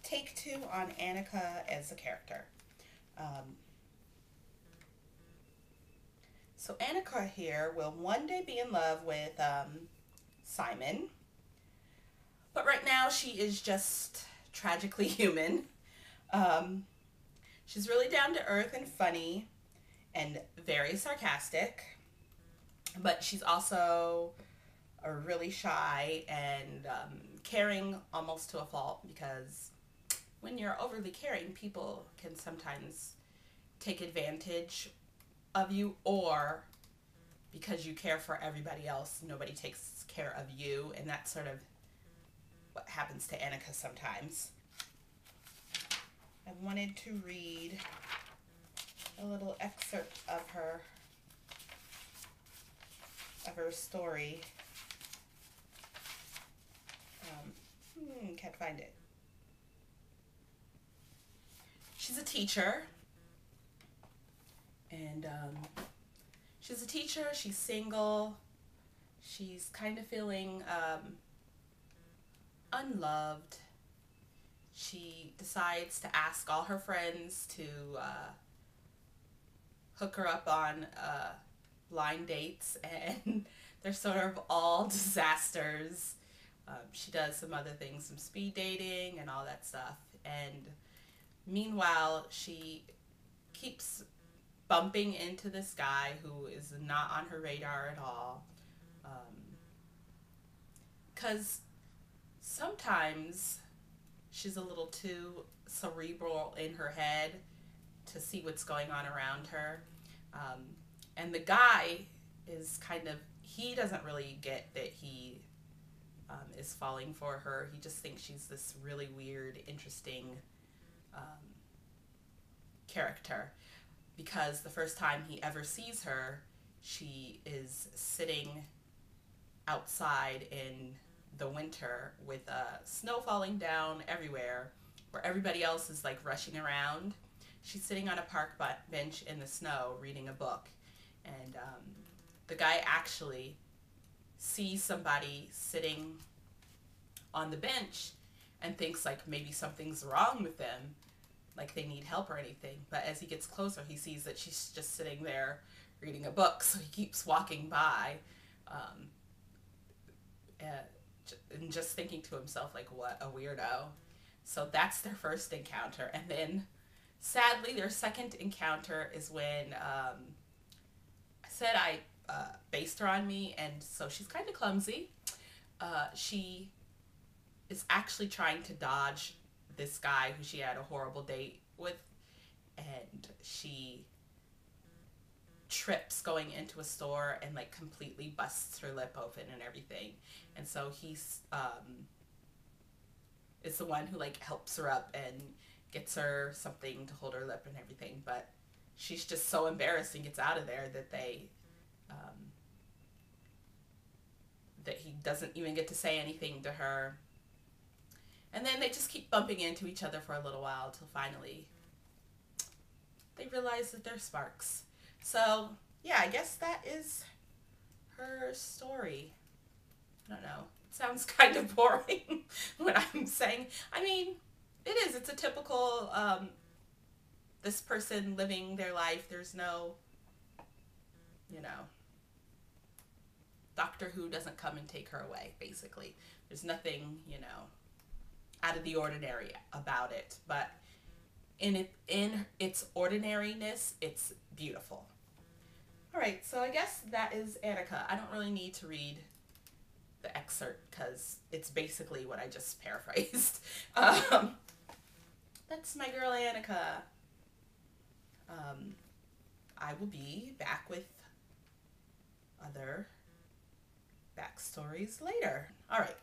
take two on Annika as a character. So Annika here will one day be in love with Simon, but right now she is just tragically human. Um, she's really down to earth and funny and very sarcastic, but she's also really shy and caring almost to a fault, because when you're overly caring, people can sometimes take advantage of you, or because you care for everybody else, nobody takes care of you, and that's sort of what happens to Annika sometimes. I wanted to read a little excerpt of her story. Can't find it. She's a teacher, and she's single, she's kind of feeling unloved. She decides to ask all her friends to hook her up on blind dates, and they're sort of all disasters. She does some other things, some speed dating and all that stuff, and meanwhile she keeps bumping into this guy who is not on her radar at all, because sometimes she's a little too cerebral in her head to see what's going on around her. And the guy is kind of, he doesn't really get that he is falling for her. He just thinks she's this really weird, interesting character, because the first time he ever sees her, she is sitting outside in the winter with snow falling down everywhere, where everybody else is like rushing around. She's sitting on a park bench in the snow reading a book, and the guy actually sees somebody sitting on the bench and thinks like maybe something's wrong with them, like they need help or anything. But as he gets closer, he sees that she's just sitting there reading a book, so he keeps walking by, and just thinking to himself like, what a weirdo. So that's their first encounter. And then sadly their second encounter is when I said I based her on me, and so she's kind of clumsy. She is actually trying to dodge this guy who she had a horrible date with, and she trips going into a store and like completely busts her lip open and everything. And so he's is the one who like helps her up and gets her something to hold her lip and everything, but she's just so embarrassed and gets out of there that that he doesn't even get to say anything to her. And then they just keep bumping into each other for a little while till finally they realize that they're sparks. So yeah, I guess that is her story. I don't know. It sounds kind of boring what I'm saying. I mean, it is. It's a typical this person living their life. There's no, you know, Doctor Who doesn't come and take her away, basically. There's nothing, you know, out of the ordinary about it. But in its ordinariness, it's beautiful. All right, so I guess that is Annika. I don't really need to read the excerpt because it's basically what I just paraphrased. That's my girl Annika. I will be back with other backstories later. All right.